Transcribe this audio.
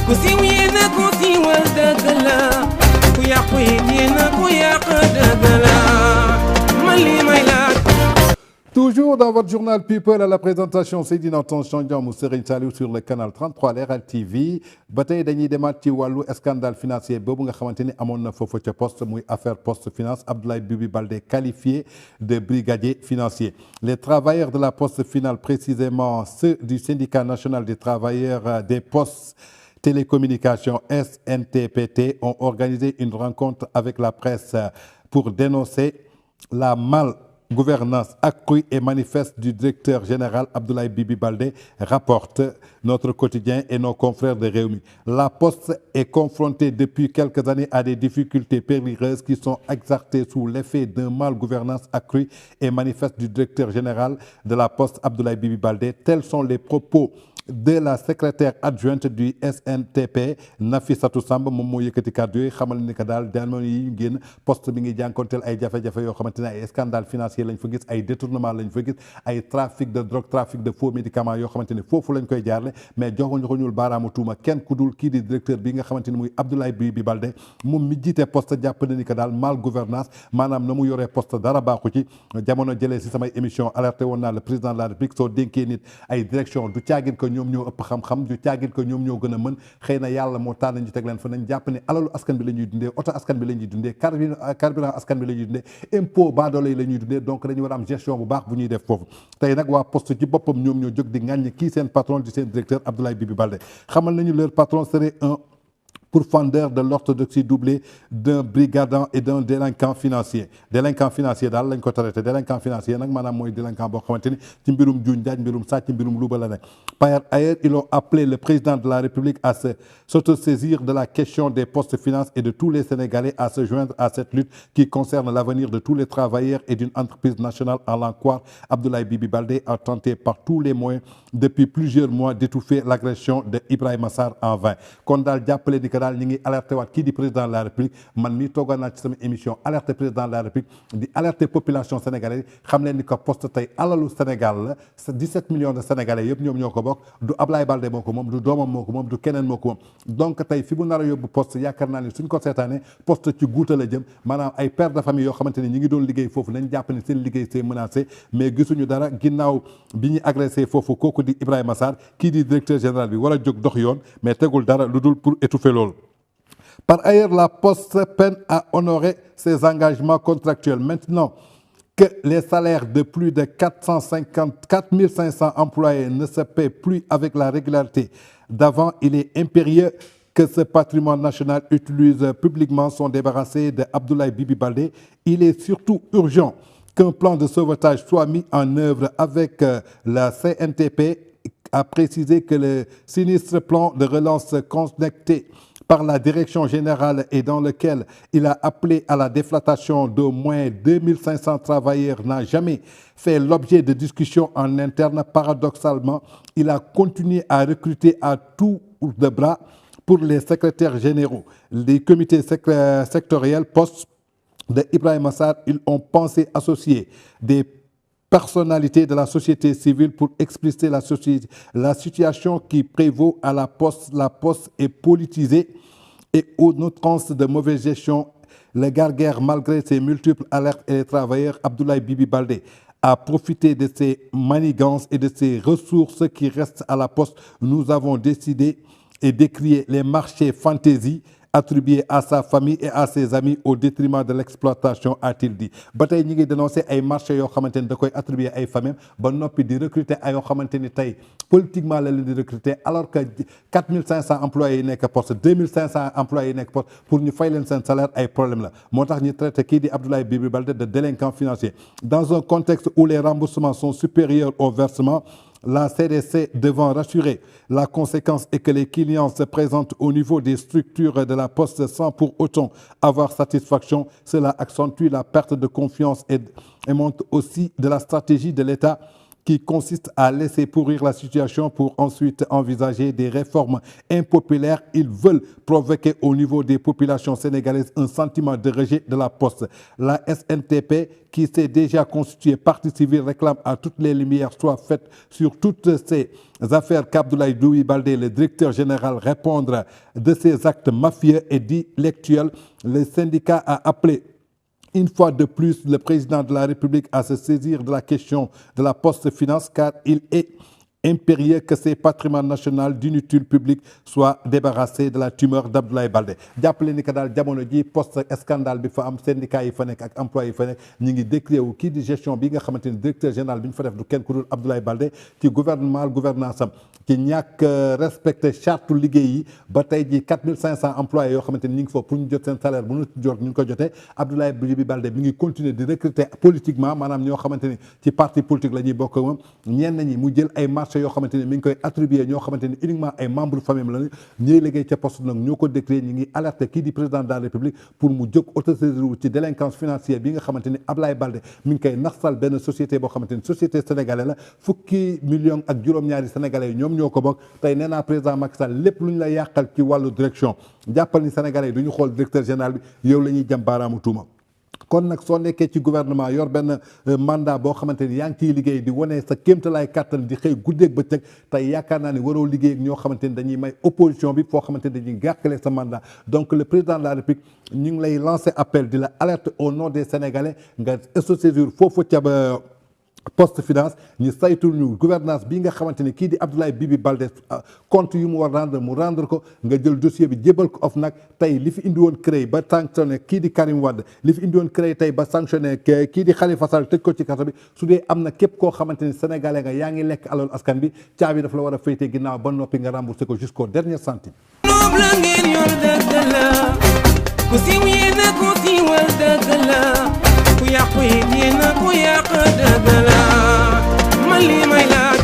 كسيوينا كسيوال دقلا كويا قويتينا كويا قدقلا ملي ميلاد. Toujours dans votre journal People à la présentation Seydina Tange mu Serigne Saliou sur le canal 33 Leral TV ba tey dañuy demaat ci wàllu scandale financier boobu nga xamante ni amoon na foofu ca poste muy affaire poste finance Abdoulaye Bibi Baldé qualifié de brigadier financier. Les travailleurs de la poste finale, précisément ceux du syndicat national des travailleurs des postes télécommunications SNTPT, ont organisé une rencontre avec la presse pour dénoncer la gouvernance accrue et manifeste du directeur général Abdoulaye Bibi Baldé, rapporte notre quotidien et nos confrères de Rewmi. La Poste est confrontée depuis quelques années à des difficultés périlleuses qui sont exercées sous l'effet d'un gouvernance accrue et manifeste du directeur général de la Poste Abdoulaye Bibi Baldé. Tels sont les propos de la secrétaire adjointe du SNTP Nafissatou Samb moom moo yëkkati kàddu yooyu xamal ni que daal jamono yi ñu génn poste bi ngi jànkonteel ay jafe-jafe yoo xamante ne ay scandale financier lañ fa gis ay détournement lañ fa gis ay trafic de drogue trafic de faux médicaments yoo xamante ne foofu lañ koy jaarle mais joxuñu ko ñuul baaraamu tuuma kenn ku dul kii di directeur bi nga xamante ni muy Abdoulaye Bibi Baldé moom mi jiite poste jàpp na ni que daal mal gouvernance maanaam na mu yoree poste dara baaxu ci jamono jëlee si samay émission alerté woon naa le président de la République soo dénkee nit ay direction du caagin ko ñoom ñoo ëpp xam-xam du caagin ko ñoom ñoo gën a mën xëy na yàlla moo tànn ñu teg leen fa nañ jàpp ne alalu askan bi la ñuy dundee oto askan bi la ñuy dundee carburant askan bi la ñuy dundee impôt baadoolo yi la ñuy dundee donc dañu war a am gestion bu baax bu ñuy def foofu tey nag waa poste ci boppam ñoom ñoo jóg di ŋàññi kii seen patron di seen directeur Abdoulaye Bibi Baldé xamal nañu leur patron serait un pourfendeur de l'orthodoxie doublée d'un brigadant et d'un délinquant financier daal lañ ko traité délinquant financier nag maanaam mooy délinquant boo xamante ni ci mbirum juuñ njaaj mbirum sàcc mbirum luuba la nekk. Par ailleurs, ils ont appelé le président de la République à s'autosaisir de la question des postes finances et de tous les Sénégalais à se joindre à cette lutte qui concerne l'avenir de tous les travailleurs et d'une entreprise nationale. En l'en croire, Abdoulaye Bibi Baldé a tenté par tous les moyens depuis plusieurs mois d'étouffer l'agression de Ibrahima Sarr en vain. kon daal jàppale ni que daal ñi ngi alerté waat kii di président de la République man mii toogaan naa ci sama émission alerté président de la République di alerté population sénégalaise xam leen ni que poste tey alalu Sénégal la 17 millions de Sénégalais yëpp ñoom ñoo ko bokk du Ablaye Baldé moo ko moom du doomam moo ko moom du keneen moo ko moom donc tey fi mu nar a yóbbu poste yaakaar naa ni suñ ko seetaanee poste ci guuta la jëm maanaam ay pères de famille yoo xamante ni ñi ngi doon liggéey foofu nañ jàpp ni seen liggéey c'est menacé mais gisuñu dara ginnaaw bi ñu agressé foofu kooku di Ibrahima Sarr kii di directeur général bi war a jóg dox yoon mais tegul dara lu dul pour étouffer loolu. Par ailleurs, la Poste peine à honorer ses engagements contractuels. Maintenant que les salaires de plus de 4 500 employés ne se paient plus avec la régularité d'avant, il est impérieux que ce patrimoine national utilise publiquement sont débarrassés de Abdoulaye Bibi Baldé. Il est surtout urgent qu'un plan de sauvetage soit mis en œuvre avec la CNTP, a précisé que le sinistre plan de relance connecté par la direction générale et dans lequel il a appelé à la déflagration d'au moins 2500 travailleurs n'a jamais fait l'objet de discussions en interne. Paradoxalement, il a continué à recruter à tour de bras pour les secrétaires généraux. Les comités sectoriels postes de Ibrahima Sarr, ils ont pensé associer des personnalités de la société civile pour expliciter la situation qui prévaut à la Poste. La Poste est politisée et aux outrances de mauvaise gestion. Le garguerre, malgré ses multiples alertes et les travailleurs, Abdoulaye Bibi Baldé a profité de ses manigances et de ses ressources qui restent à la Poste. Nous avons décidé et décrié les marchés fantaisie attribué à sa famille et à ses amis au détriment de l'exploitation, a-t-il dit. ba tey ñi ngi dénoncé ay marché yoo xamante ni da koy attribué ay famille ba noppi di recruter ay yoo xamante ni tey politiquement la leen di recruter alors que 4500 employés yi nekk poste 2500 employés yi nekk poste pour ñu fay leen seen salaire ay problème la moo tax ñu traité kii di Abdoulaye Bibi Baldé de délinquant financier. Dans un contexte où les remboursements sont supérieurs aux versements, la CDC devant rassurer. La conséquence est que les clients se présentent au niveau des structures de la Poste sans pour autant avoir satisfaction. Cela accentue la perte de confiance et montre aussi de la stratégie de l'État qui consiste à laisser pourrir la situation pour ensuite envisager des réformes impopulaires. Ils veulent provoquer au niveau des populations sénégalaises un sentiment de rejet de la Poste. La SNTP, qui s'est déjà constituée partie civile, réclame à toutes les lumières soient faites sur toutes ces affaires qu'Abdoulaye Douy Baldé, le directeur général, répondre de ces actes mafieux et délictuels. Le syndicat a appelé une fois de plus le président de la République à se saisir de la question de la Poste Finance, car il est impérieux que ces patrimoines nationaux d'inutiles publics soient débarrassés de la tumeur d'Abdoulaye Baldé. jàppale ni que daal jamono ji poste scandale bi fa am syndicat yi fa nekk ak employé yi fa nekk ñi ngi décrié wu kii di gestion bi nga xamante ni directeur général bi ñu fa def du kenn ku dul Abdoulaye Baldé ci gouvernement gouvernance am ci ñàkk respecté charte liggéey yi ba tey ji 4500 employés yoo xamante ni ñi ngi fa pour ñu jot seen salaire bu ñu jot ñu ngi ko jotee Abdoulaye Baldé mi ngi continuer di recruter politiquement maanaam ñoo xamante ni ci parti politique la ñuy bokk moom ñenn ñi mu jël ay marché yoo xamante ni mi ngi koy attribué ñoo xamante ni uniquement ay membres famille la ñuy liggéey ca poste nag ñoo ko déclaré ñi ngi alerté kii di président de la République pour mu jóg autosaisir ci délinquance financière bi nga xamante ni Abdoulaye Baldé mi ngi koy naxsal benn société boo xamante ni société sénégalaise la fukki millions ak juróom-ñaari sénégalais yi ñoom ñoo ko bokk tey nee naa président Macky Sall lépp lu ñu la yàqal ci wàllu direction jàppal ni sénégalais yi du ñu xool directeur général bi yow la ñuy jëm baaraamu tuuma. kon nag soo nekkee ci gouvernement yor benn mandat boo xamante ni yaa ngi ciy liggéey di wane sa kéemtalaay kàttan di xëy guddeeg bëccëg tey yaakaar naa ne waroo liggéey ak ñoo xamante ni dañuy may opposition bi foo xamante ni dañuy gàkkale sa mandat donc le président de la République ñu ngi lay lancer appel di la alerte au nom des Sénégalais nga autosaisir foofu ca ba Poste Finance ñu saytul ñu gouvernance bi nga xamante ni kii di Abdoulaye Bibi Baldé compte yu mu war rendre mu rendre ko nga jël dossier bi jébal ko OFNAC tey li fi indi woon CREI ba sanctionné kii di Karim Wade li fi indi woon CREI tey ba sanctionné kii di Khalifa Sall tëj ko ci kaso bi su dee am na képp koo xamante ni sénégalais nga yaa ngi lekk alal askan bi caabi dafa la war a féetee ginnaaw ba noppi nga remboursé ko jusqu'au dernier centime. ku yàqu yi dina ku yàq dëgg la man li may laaj